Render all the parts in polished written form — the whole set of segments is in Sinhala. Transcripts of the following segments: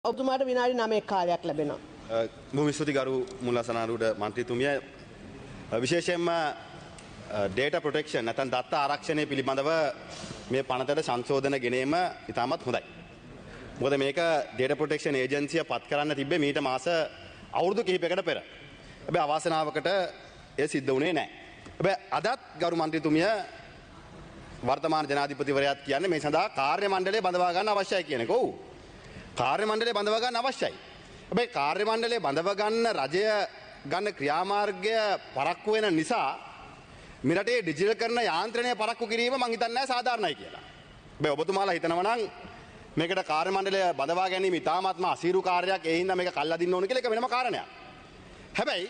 ඔබතුමාට විනාඩි 9ක කාලයක් ලැබෙනවා. බොහොම ස්තුතියි ගරු මුල්ලසනාරුට මන්ත්‍රීතුමිය විශේෂයෙන්ම data protection නැත්නම් දත්ත ආරක්ෂණය පිළිබඳව මේ පනතට සංශෝධන ගෙනීම ඉතාමත් හොඳයි. මොකද මේක data protection agency පත් කරන්න තිබ්බේ මීට මාස අවුරුදු කිහිපයකට පෙර. හැබැයි අවාසනාවකට ඒ සිද්ධ වුණේ නැහැ. හැබැයි අදත් ගරු මන්ත්‍රීතුමිය වර්තමාන ජනාධිපතිවරයාත් කියන්නේ මේ සඳහා කාර්ය මණ්ඩලය බඳවා ගන්න අවශ්‍යයි කියන එක. ඔව්. කාර්ය මණ්ඩලය බඳවා ගන්න අවශ්‍යයි. හැබැයි කාර්ය මණ්ඩලය බඳව ගන්න රජය ගන්න ක්‍රියාමාර්ගය පරක්කු වෙන නිසා මේ රටේ ඩිජිටල් කරන යාන්ත්‍රණය පරක්කු කිරීම මං හිතන්නේ නැහැ සාධාරණයි කියලා. හැබැයි ඔබතුමාලා හිතනවා නම් මේකට කාර්ය මණ්ඩලය බඳවා ගැනීම ඉතාමත්ම අසීරු කාර්යයක් ඒ හින්දා මේක කල්ලා දින්න ඕන කියලා ඒක වෙනම කාරණයක්. හැබැයි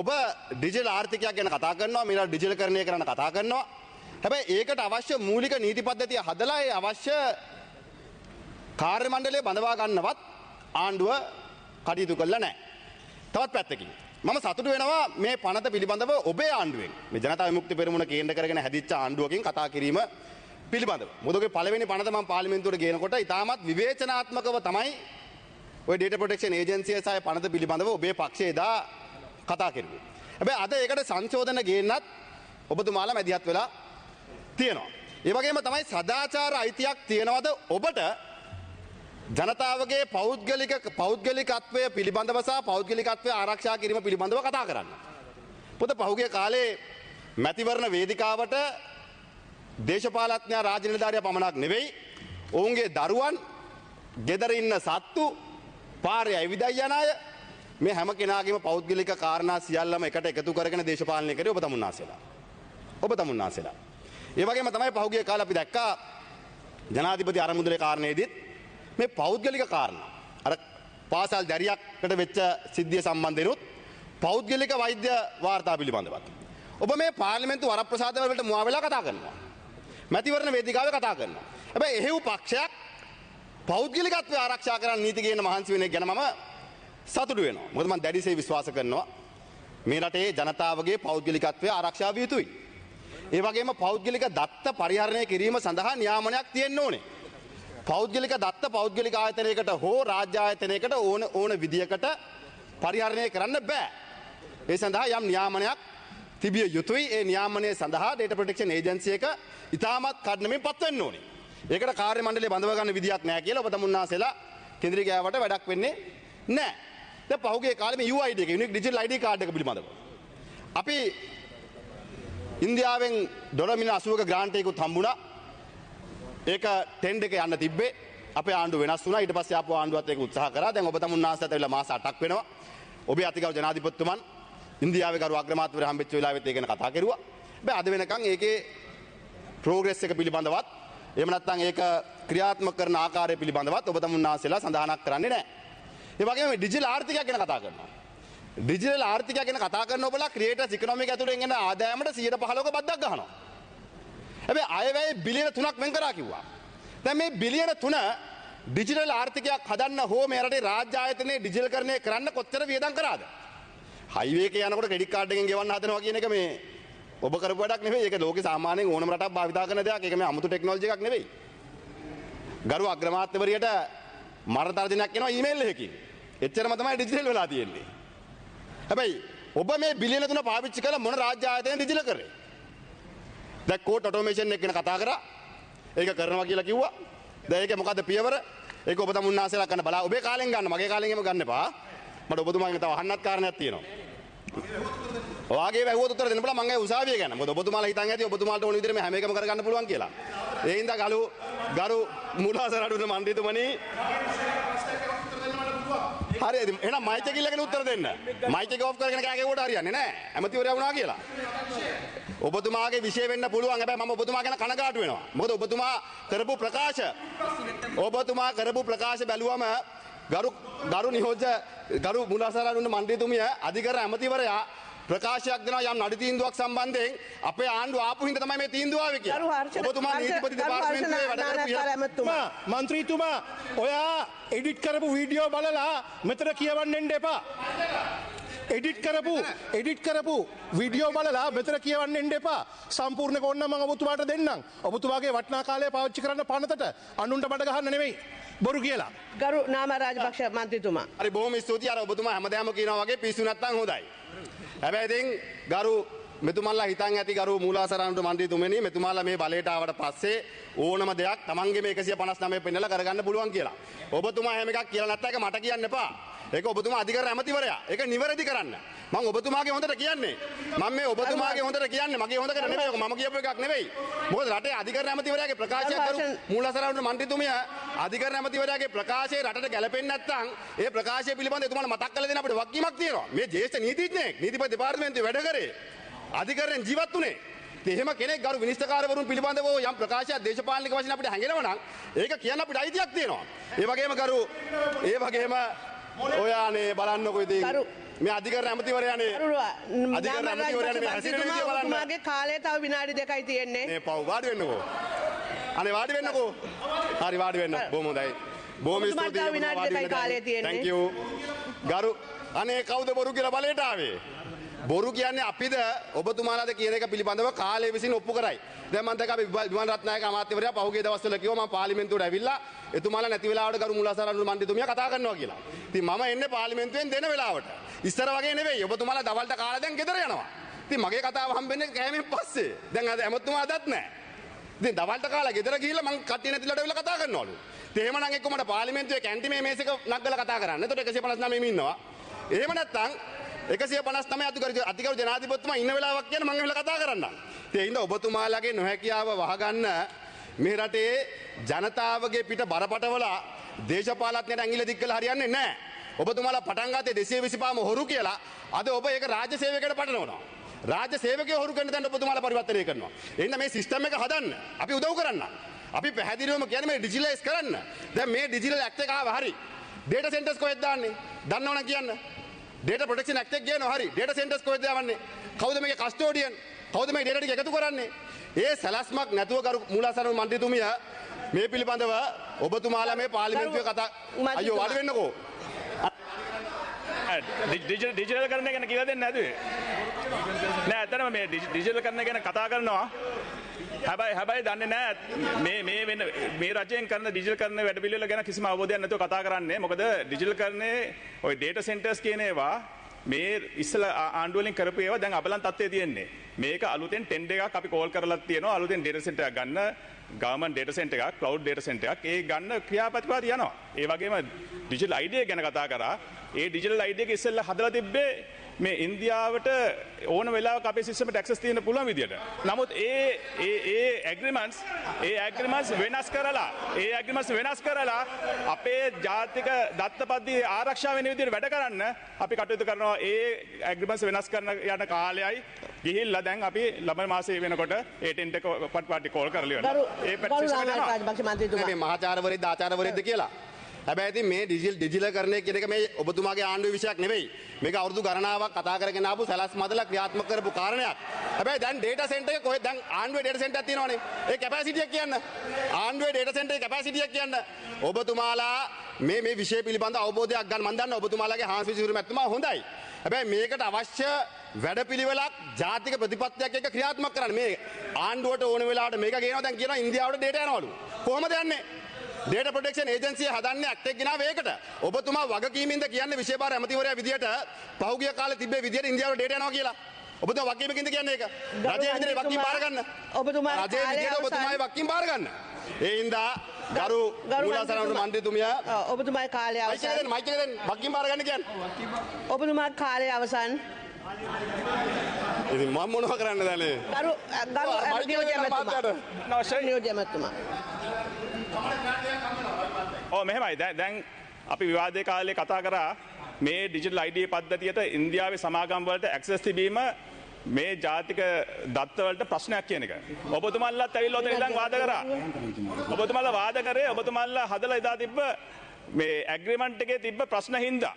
ඔබ ඩිජිටල් ආර්ථිකයක් ගැන කතා කරනවා මේ රට ඩිජිටල්කරණය කරන්න කතා කරනවා. හැබැයි ඒකට අවශ්‍ය මූලික නීති පද්ධතිය හදලා ඒ අවශ්‍ය කාර්ය මණ්ඩලය බඳවා ගන්නවත් ආණ්ඩුව කටයුතු කළා නැහැ. තවත් පැත්තකින් මම සතුටු වෙනවා මේ පනත පිළිබඳව ඔබේ ආණ්ඩුවෙන් මේ ජනතා විමුක්ති පෙරමුණ කේන්ද්‍ර කරගෙන හැදිච්ච ආණ්ඩුවකින් කතා කිරීම පිළිබඳව. මොකද ඔගේ පළවෙනි පනත මම පාර්ලිමේන්තුවට ගේනකොට ඉතාමත් විවේචනාත්මකව තමයි ඔය data protection agency සහ පනත පිළිබඳව ඔබේ පක්ෂය එදා කතා කරුවේ. හැබැයි අද ඒකට සංශෝධන ගේන්නත් ඔබතුමාලා මැදිහත් වෙලා තියෙනවා. ඒ වගේම තමයි සදාචාර අයිතියක් තියෙනවද ඔබට ජනතාවගේ පෞද්ගලිකත්වය පිළිබඳව සහ පෞද්ගලිකත්වය ආරක්ෂා කිරීම පිළිබඳව කතා කරන්න. පොත පහුගිය කාලේ මැතිවරණ වේදිකාවට දේශපාලඥයා රාජ්‍ය නිලධාරියා පමණක් නෙවෙයි ඔවුන්ගේ දරුවන්, ගෙදර ඉන්න සත්තු, පාරේ ඇවිදයි යන අය මේ හැම කෙනාගේම පෞද්ගලික කාරණා සියල්ලම එකට එකතු කරගෙන දේශපාලනය කරේ ඔබ තමුන්නාසෙලා. ඔබ තමුන්නාසෙලා. ඒ වගේම තමයි පහුගිය කාලේ අපි දැක්කා ජනාධිපති අරමුදලේ කාරණේදීත් මේ පෞද්ගලික කාරණා අර පාසල් දැරියක්කට වෙච්ච සිද්ධිය සම්බන්ධෙනුත් පෞද්ගලික වෛද්‍ය වාර්තා පිළිබඳවත් ඔබ මේ පාර්ලිමේන්තු වරප්‍රසාද වලට මුවා වෙලා කතා කරනවා. මැතිවරණ වේදිකාවේ කතා කරනවා. හැබැයි එහෙව් පක්ෂයක් පෞද්ගලිකත්වය ආරක්ෂා කරන්න නීති ගේන මහන්සි වෙන එක ගැන මම සතුටු වෙනවා. මොකද මම දැඩිසේ විශ්වාස කරනවා මේ රටේ ජනතාවගේ පෞද්ගලිකත්වය ආරක්ෂා විය යුතුයි. ඒ වගේම පෞද්ගලික දත්ත පරිහරණය කිරීම සඳහා නියාමනයක් තියෙන්න ඕනේ. පෞද්ගලික දත්ත පෞද්ගලික ආයතනයකට හෝ රාජ්‍ය ආයතනයකට ඕන විදියකට පරිහරණය කරන්න බෑ. ඒ සඳහා යම් නියාමනයක් තිබිය යුතුයි. ඒ නියාමනය සඳහා data protection agency එක ඉතාමත් කඩනමින් පත්වෙන්න ඕනේ. ඒකට කාර්ය මණ්ඩලය බඳව ගන්න විදියක් නැහැ කියලා ඔබ තමුන්නාසෙලා කෙන්ද්‍රී ගෑවට වැඩක් වෙන්නේ නැහැ. දැන් පහුගිය කාලේ මේ UID එක unique digital ID card එක පිළිබඳව අපි ඉන්දියාවෙන් $80ක ග්‍රාන්ට් එකකුත් හම්බුණා. ඒක ටෙන්ඩ් එක යන්න තිබ්බේ. අපේ ආණ්ඩුව වෙනස් වුණා. ඊට පස්සේ ආපහු ආණ්ඩුවත් ඒක උත්සාහ කරා. දැන් ඔබ තමුන්නාසට ඇවිල්ලා මාස 8ක් වෙනවා. ඔබේ අතිගෞරව ජනාධිපතිතුමන් ඉන්දියාවේ ගරු අග්‍රාමාත්‍යවරයා හම්බෙච්ච වෙලාවෙත් ඒක ගැන කතා කරුවා. හැබැයි අද වෙනකන් ඒකේ ප්‍රෝග්‍රස් එක පිළිබඳවත් එහෙම නැත්නම් ඒක ක්‍රියාත්මක කරන ආකාරය පිළිබඳවත් ඔබ තමුන්නාසලා සඳහනක් කරන්නේ නැහැ. ඒ වගේම ඩිජිටල් ආර්ථිකයක් ගැන කතා කරනවා. ඩිජිටල් ආර්ථිකයක් ගැන කතා කරන ඔබලා ක්‍රියේටර්ස් ඉකොනොමි එක ඇතුලෙන් එන ආදායමට 15%ක බද්දක් ගහනවා. හැබැයි අයවැය බිලියන 3ක් වෙන් කරා කිව්වා. දැන් මේ බිලියන 3 ඩිජිටල් ආර්ථිකයක් හදන්න හෝ මේ රටේ රාජ්‍ය ආයතනයේ ඩිජිටල්කරණය කරන්න කොච්චර වියදම් කරාද? හයිවේ එකේ යනකොට ක්‍රෙඩිට් කාඩ් එකෙන් ගෙවන්න හදනවා කියන එක මේ ඔබ කරපු වැඩක් නෙවෙයි. ඒක ලෝකේ සාමාන්‍යයෙන් ඕනම රටක් භාවිතා කරන දෙයක්. ඒක මේ අමුතු ටෙක්නොලොජි එකක් නෙවෙයි. ගරු අග්‍රාමාත්‍යවරියට මරණ තර්ජනයක් එනවා ඊමේල් එකකින්. එච්චරම තමයි ඩිජිටල් වෙලා තියෙන්නේ. හැබැයි ඔබ මේ බිලියන 3 පාවිච්චි කරලා මොන රාජ්‍ය ආයතනයෙන් ඩිජිටල් කරේ? දැන් කෝට් ඔටෝමේෂන් එක ගැන කතා කරා. ඒක කරනවා කියලා කිව්වා. දැන් ඒකේ මොකද්ද පියවර? ඒක ඔබ තමුන්නාසලා කරන්න බලා. ඔබේ කාලෙන් ගන්න, මගේ කාලෙන් එහෙම ගන්න එපා. මට ඔබතුමාගෙන් තව අහන්නත් කාරණයක් තියෙනවා. ඔයාගේ වැහුවොත් උත්තර දෙන්න බලා මම ඒ උසාවිය ගැන. මොකද ඔබතුමාලා හිතන් ඇති ඔබතුමාලට ඕන විදිහට මේ හැම එකම කරගන්න පුළුවන් කියලා. ඒ හින්දා ගරු මුලාසරඩුන මන්ත්‍රීතුමනි හරි එහෙනම් මයික් එක ඉල්ලගෙන උත්තර දෙන්න. මයික් එක ඔෆ් කරගෙන කෑ ගැහුවට හරියන්නේ නැහැ. ඇමතිවරයා වුණා කියලා. ඔබතුමාගේ විෂය වෙන්න පුළුවන්. හැබැයි මම ඔබතුමා ගැන කනගාටු වෙනවා. මොකද ඔබතුමා කරපු ප්‍රකාශ බැලුවම ගරු නියෝජ්‍ය ගරු මුලාසරඩුන මන්ත්‍රීතුමිය අධිකරණ ඇමතිවරයා ප්‍රකාශයක් දෙනවා යම් නඩු තීන්දුවක් සම්බන්ධයෙන් අපේ ආණ්ඩුව ආපු හින්දා තමයි මේ තීන්දුව ආවේ කියලා. ඔබතුමා නීතිපති දෙපාර්තමේන්තුවේ වැඩ කරපු මන්ත්‍රීතුමා ඔයා එඩිට් කරපු වීඩියෝ බලලා මෙතන කියවන්න එන්න එපා. එඩිට් කරපු වීඩියෝ බලලා මෙතන කියවන්න එන්න එපා. සම්පූර්ණ කොන්න මම ඔබතුමාට දෙන්නම්. ඔබතුමාගේ වටිනා කාලය පාවිච්චි කරන්න පනතට අනුන්ට බඩ ගහන්න නෙමෙයි. බොරු කියලා. ගරු නාම රාජපක්ෂ මන්ත්‍රීතුමා. හරි බොහොම ස්තුතියි. අර ඔබතුමා හැමදාම කියනවා වගේ පිස්සු නැත්තම් හොඳයි. හැබැයි ඉතින් ගරු මෙතුමල්ලා හිතන් ඇති ගරු මූලාසරාණුට මන්ත්‍රීතුමනි මෙතුමාලා මේ බලයට ආවට පස්සේ ඕනම දෙයක් තමන්ගේ මේ 159 පෙන්නලා කරගන්න පුළුවන් කියලා. ඔබතුමා හැම එකක් කියලා නැත්නම් ඒක මට කියන්න එපා. ඒක ඔබතුමා අධිකරණ ඇමතිවරයා. ඒක නිවැරදි කරන්න. මම ඔබතුමාගේ හොඳට කියන්නේ. මම මේ ඔබතුමාගේ හොඳට කියන්නේ. මගේ හොඳකට නෙවෙයි. මම කියපු එකක් නෙවෙයි. මොකද රටේ අධිකරණ ඇමතිවරයාගේ ප්‍රකාශයක් කරු මූලාසරාණුට මන්ත්‍රීතුමිය අධිකරණ ඇමතිවරයාගේ ප්‍රකාශය රටට ගැලපෙන්නේ නැත්නම් ඒ ප්‍රකාශය පිළිබඳව එතුමාලා මතක් කරලා දෙන්න අපිට වගකීමක් තියෙනවා. මේ ජ්‍යෙෂ්ඨ නීතිඥයෙක් නීතිපති දෙපාර්තමේන්තුවේ වැඩ කරේ. අධිකරණයෙන් ජීවත් වුණේ. එහෙම කෙනෙක් ගරු විනිශ්චයකාරවරුන් පිළිබඳව යම් ප්‍රකාශයක් දේශපාලනික වශයෙන් අපිට හැංගෙනවා නම් ඒක කියන්න අපිට අයිතියක් තියෙනවා. ඒ වගේම ඔයානේ බලන්නකො ඉතින් මේ අධිකරණ ඇමතිවරයානේ අධිකරණ ඇමතිවරයානේ මේ හැසිරෙන විදිය බලන්න. ඔබතුමාගේ කාලය තව විනාඩි 2යි තියෙන්නේ. මේ පව් වාඩි වෙන්නකෝ. අනේ වාඩි වෙන්නකෝ. හරි වාඩි වෙන්න. බොහොම හොඳයි. බොහොම ස්තුතියි. විනාඩි 2යි කාලය තියෙන්නේ. Thank you. ගරු අනේ කවුද බොරු කියලා බලයට ආවේ? බොරු කියන්නේ අපිද ඔබතුමාලාද කියන එක පිළිබඳව කාලය විසින් ඔප්පු කරයි. දැන් මම දැක්ක අපි විමල් රත්නායක අමාත්‍යවරයා පහුගිය දවස්වල කිව්වා මම පාර්ලිමේන්තුවට ඇවිල්ලා එතුමාලා නැති වෙලාවට ගරු මුලාසරාණු මන්ත්‍රීතුමියා කතා කරනවා කියලා. ඉතින් මම එන්නේ පාර්ලිමේන්තුවෙන් දෙන වෙලාවට. ඉස්සර වගේ නෙවෙයි. ඔබතුමාලා දවල්ට කාලා දැන් ගෙදර යනවා. ඉතින් මගේ කතාව හම්බෙන්නේ කෑමෙන් පස්සේ. දැන් අද ඇමතුමා අදත් නැහැ. ඉතින් දවල්ට කාලා ගෙදර ගිහිල්ලා මං කට්ටිය නැතිලට වෙලා කතා කරනවලු. ඉතින් එහෙමනම් එක්ක මට පාර්ලිමේන්තුවේ කැන්ටිමේ මේසෙක නග්ගලා කතා කරන්න. එතකොට 159 ඉන්නවා. එහෙම නැත්නම් 159 අධිකරු ජනාධිපතිතුමා ඉන්න වෙලාවක් කියන මම එහෙලා කතා කරන්නම්. ඒ හින්දා ඔබතුමාලාගේ නොහැකියාව වහගන්න මේ රටේ ජනතාවගේ පිට බරපතවලා දේශපාලඥයට ඇඟිල්ල දික් කළා හරියන්නේ නැහැ. ඔබතුමාලා පටන් ගත්තේ 225ම හොරු කියලා. අද ඔබ ඒක රාජ්‍ය සේවකයට පටලවනවා. රාජ්‍ය සේවකයෝ හොරු කරන තැන ඔබතුමාලා පරිවර්තනය කරනවා. ඒ හින්දා මේ සිස්ටම් එක හදන්න අපි උදව් කරන්න. අපි පැහැදිලිවම කියන්නේ මේ ඩිජිටලයිස් කරන්න. දැන් මේ ඩිජිටල් ඇක්ට් එක ආව හරි. ඩේටා සෙන්ටර්ස් කොහෙද දාන්නේ? දන්නවනම් කියන්න. ඩේටා ප්‍රොටෙක්ෂන් ඇක්ට් එක ගේනවා හරි. ඩේටා සෙන්ටර්ස් කොහෙද දාවන්නේ? කවුද මේකේ කස්ටෝඩියන්? කවුද මේ ඩේටා ටික එකතු කරන්නේ? ඒ සැලැස්මක් නැතුව කරු මූලාසරාණු මන්ත්‍රීතුමිය මේ පිළිබඳව ඔබතුමාලා මේ පාර්ලිමේන්තුවේ කතා අයියෝ වාඩි වෙන්නකෝ. ඩිජිටල් කරන ගැන කියලා දෙන්නේ නැතුවේ. නෑ ඇත්තටම මේ ඩිජිටල් කරන ගැන කතා කරනවා. හැබැයි දන්නේ නෑ මේ රජයෙන් කරන ඩිජිටල් කරන වැඩපිළිවෙල ගැන කිසිම අවබෝධයක් නැතුව කතා කරන්නේ. මොකද ඩිජිටල් කරන්නේ ওই data centers කියන ඒවා මේ ඉස්සලා ආණ්ඩුව වලින් කරපු ඒවා දැන් අපලන් තත්ත්වයේ තියෙන්නේ. මේක අලුතෙන් ටෙන්ඩර් එකක් අපි කෝල් කරලා තියෙනවා. අලුතෙන් data center එකක් ගන්න ගවර්න්මන්ට් data center එකක් cloud data center එකක් ඒ ගන්න ක්‍රියාපටිපාටි යනවා. ඒ වගේම digital ID ගැන කතා කරා. ඒ digital ID එක ඉස්සෙල්ලා හදලා තිබ්බේ මේ ඉන්දියාවට ඕන වෙලාවක අපේ සිස්ටම් එකට ඇක්සස් තියෙන්න පුළුවන් විදියට. නමුත් ඒ ඇග්‍රීමන්ට්ස් වෙනස් කරලා අපේ ජාතික දත්තපද්ධතිය ආරක්ෂා වෙන විදියට වැඩ කරන්න අපි කටයුතු කරනවා. ඒ ඇග්‍රීමන්ට්ස් වෙනස් කරන යන කාලයයි ගිහිල්ලා දැන් අපි ලබන මාසයේ වෙනකොට ඒ ටෙන්ට් එක පට්පාටි කෝල් කරලා ඉවරයි. ඒ පැටිසිස්ටම් එක රාජපක්ෂ මන්ත්‍රීතුමා මේ මහාචාර්යවරයෙක්ද ආචාර්යවරයෙක්ද කියලා. හැබැයි ඉතින් මේ ඩිජිටල් කරන්නේ කියන එක මේ ඔබතුමාගේ ආණ්ඩුවේ විෂයක් නෙවෙයි. මේක අවුරුදු ගණනාවක් කතා කරගෙන ආපු සැලැස්මදලා ක්‍රියාත්මක කරපු කාරණයක්. හැබැයි දැන් data center එක කොහෙද? දැන් ආණ්ඩුවේ data center එකක් තියෙනවනේ. ඒ කැපැසිටි එක කියන්න. ආණ්ඩුවේ data center එකේ කැපැසිටි එක කියන්න. ඔබතුමාලා මේ විෂය පිළිබඳ අවබෝධයක් ගන්න මම දන්නවා ඔබතුමාලාගේ හාන්ස් විසිරු මැතිතුමා හොඳයි. හැබැයි මේකට අවශ්‍ය වැඩපිළිවෙලක් ජාතික ප්‍රතිපත්තියක් එක්ක ක්‍රියාත්මක කරන්න. මේ ආණ්ඩුවට ඕන වෙලාවට මේක ගේනවා දැන් කියනවා ඉන්දියාවට data යනවලු. කොහොමද යන්නේ? Data Protection Agency හදන්නේ ඇක්ට් එක ගෙනාව ඒකට. ඔබතුමා වගකීමින්ද කියන්නේ විශේෂ ඇමතිවරයා විදියට පහුගිය කාලේ තිබ්බේ විදියට ඉන්දියාවට data යනවා කියලා. ඔබතුමා වගකීමකින්ද කියන්නේ ඒක? රජයේ විදියට වගකීම් බාර ගන්න. ඔබතුමා රජයේ විදියට ඔබතුමාගේ වගකීම් බාර ගන්න. ඒ හින්දා ගරු මූලාසරාණු මන්ත්‍රීතුමියා ඔබතුමාගේ කාලය අවසන්. මයික් එක දෙන්න වගකීම් බාර ගන්න කියන්නේ. ඔබතුමාගේ කාලය අවසන්. ඉතින් මම මොනව කරන්නද දැන්? ගරු නියෝජ්‍ය ඇමතුමා. මෙහෙමයි දැන් අපි විවාදයේ කාලේ කතා කරා මේ ඩිජිටල් ID පද්ධතියට ඉන්දියාවේ සමාගම් වලට ඇක්සස් තිබීම මේ ජාතික දත්ත වලට ප්‍රශ්නයක් කියන එක. ඔබතුමාලාත් ඇවිල්ලා ඔතන ඉඳන් වාද කරා. ඔබතුමාලා වාද කරේ ඔබතුමාලා හදලා එදා තිබ්බ මේ ඇග්‍රීමන්ට් එකේ තිබ්බ ප්‍රශ්න හින්දා.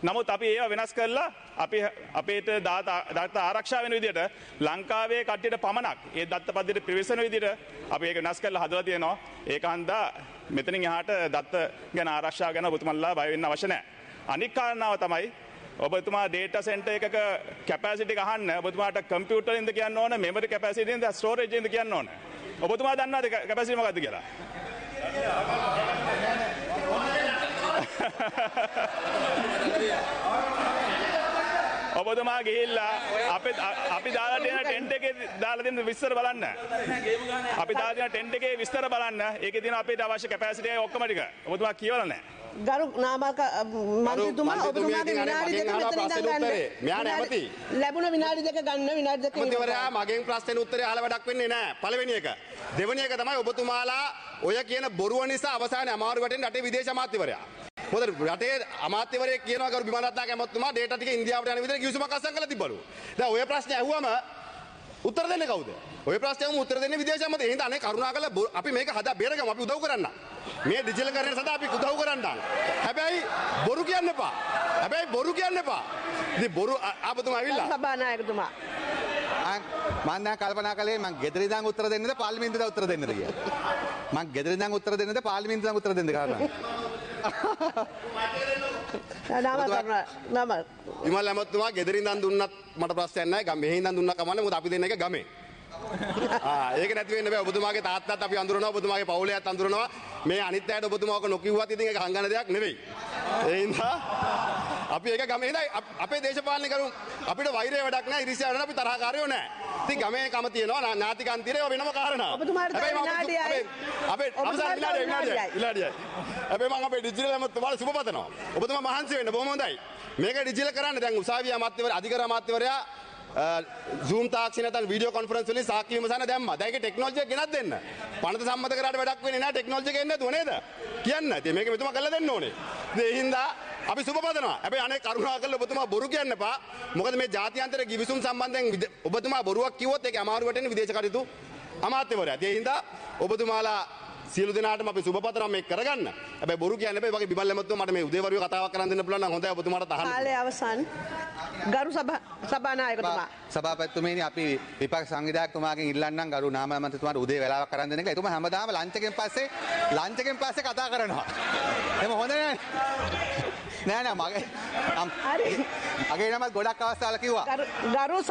නමුත් අපි ඒවා වෙනස් කරලා අපි අපේට දත්ත ආරක්ෂා වෙන විදිහට ලංකාවේ කට්ටියට පමණක් ඒ දත්ත පද්ධතියට පිවිසෙන විදිහට අපි ඒක වෙනස් කරලා හදලා තියෙනවා. ඒක හන්දා මෙතනින් එහාට දත්ත ගැන ආරක්ෂාව ගැන ඔබතුමාලා බය වෙන්න අවශ්‍ය නැහැ. අනික් කාරණාව තමයි ඔබතුමා data center එකක capacity එක අහන්න ඔබතුමාට computer ඉන්ද කියන්න ඕන, memory capacity ඉන්ද, storage ඉන්ද කියන්න ඕන. ඔබතුමා දන්නවද capacity මොකක්ද කියලා? ඔබතුමා ගිහිල්ලා අපි දාලා තියෙන ටෙන්ට් එකේ දාලා තියෙන විස්තර බලන්න. අපි දාලා තියෙන ටෙන්ට් එකේ විස්තර බලන්න. ඒකේ තියෙන අපිට අවශ්‍ය කැපැසිටි එක ඔක්කොම ටික. ඔබතුමා කියවලා නැහැ. ගරු නාමක මන්ත්‍රීතුමා ඔබතුමාගේ විනාඩි දෙක මෙතන ඉඳන් ගන්න. මෙයා නැමති. ලැබුණ විනාඩි දෙක ගන්න විනාඩි දෙක. මන්ත්‍රීවරයා මගෙන් ප්‍රශ්නෙට උත්තරේ අහලා වැඩක් වෙන්නේ නැහැ. පළවෙනි එක. දෙවෙනි එක තමයි ඔබතුමාලා ඔය කියන බොරුව නිසා අවසානයේ අමාරු වැටෙන රටේ විදේශ අමාත්‍යවරයා. මොකද රටේ අමාත්‍යවරයෙක් කියනවා ගරු බිමල් රත්නායක ඇමතුමා ඩේටා ටික ඉන්දියාවට යන විදිහට කිවිසුමක් අස්සම් කරලා තිබ්බලු. දැන් ඔය ප්‍රශ්නේ ඇහුවම උත්තර දෙන්නේ කවුද? ඔය ප්‍රශ්නයම උත්තර දෙන්නේ විදේශ අමාත්‍ය. එහෙනම් අනේ කරුණාකරලා අපි මේක හදා බේරගමු. අපි උදව් කරන්න. මේ ඩිජිටල් කරන සඳහා අපි උදව් කරන්න. හැබැයි බොරු කියන්න එපා. ඉතින් බොරු ආපතුමා ඇවිල්ලා. සභානායකතුමා. මම දැන් කල්පනා කළේ මං ගෙදර ඉඳන් උත්තර දෙන්නද පාර්ලිමේන්තුවට උත්තර දෙන්නද කියලා. මං ගෙදර ඉඳන් උත්තර දෙන්නද පාර්ලිමේන්තුවට උත්තර දෙන්නද කාරණා. විමල් ඇමතුමා ගෙදර ඉඳන් දුන්නත් මට ප්‍රශ්නයක් නැහැ. මෙහෙ ඉඳන් දුන්නා කමන්නේ. මොකද අපි දෙන්න එක ගමේ. ඒක නැති වෙන්න බෑ. ඔබතුමාගේ තාත්තත් අපි අඳුරනවා. ඔබතුමාගේ පවුලයත් අඳුරනවා. මේ අනිත් අයට ඔබතුමාක නොකියුවත් ඉතින් ඒක හංගන දෙයක් නෙවෙයි. ඒ හින්දා අපි ඒක ගමේ ඉඳන් අපේ දේශපාලන කරු අපිට වෛරය වැඩක් නැහැ. ඉරිසියාවක් නැහැ. අපි තරහකාරයෝ නැහැ. ඉතින් ගමේ කම තියෙනවා. ඥාතිකන් තියෙනවා වෙනම කාරණා. ඔබතුමාට විනාඩියයි. අපේ අවසන් විනාඩියයි. හැබැයි මම අපේ ඩිජිටල් ඇමතුමාට සුබ පතනවා. ඔබතුමා මහන්සි වෙන්න බොහොම හොඳයි. මේක ඩිජිටල් කරන්න දැන් උසාවිය අමාත්‍යවරයා අධිකරණ අමාත්‍යවරයා Zoom තාක්ෂණය නැත්නම් වීඩියෝ කොන්ෆරන්ස් වලින් සාක්ෂි විමසන දැම්මා. දැන් ඒක ටෙක්නොලොජි එක ගෙනත් දෙන්න. පනත සම්මත කරාට වැඩක් වෙන්නේ නැහැ. ටෙක්නොලොජි එක එන්නේ නැතුව නේද? කියන්න. ඉතින් මේක මෙතුමා කරලා දෙන්න ඕනේ. ඒ හින්දා අපි සුබ පතනවා. හැබැයි අනේ කරුණාකරලා ඔබතුමා බොරු කියන්න එපා. මොකද මේ ජාත්‍යන්තර ගිවිසුම් සම්බන්ධයෙන් ඔබතුමා බොරුවක් කිව්වොත් ඒක අමාරු වැටෙන විදේශ කටයුතු අමාත්‍යවරයා. ඒ හින්දා ඔබතුමාලා සියලු දෙනාටම අපි සුබ පතනවා මේක කරගන්න. හැබැයි බොරු කියන්නේ බෑ. වගේ බිමල් ඇමතුමා මට මේ උදේවරුේ කතාවක් කරන් දෙන්න පුළුවන් නම් හොඳයි ඔබතුමාට තහන්න. කාලය අවසන්. ගරු සභානායකතුමා. සභාපතිතුමනි අපි විපක්ෂ සංවිධායකතුමාගෙන් ඉල්ලන්නම් ගරු නාම මන්ත්‍රීතුමාට උදේ වෙලාවක් කරන් දෙන්න කියලා. එතුමා හැමදාම ලන්ච් එකෙන් පස්සේ කතා කරනවා. එහෙම හොඳ නෑ. නෑ මගේ නමත් ගොඩක් අවස්ථාවල කිව්වා. ගරු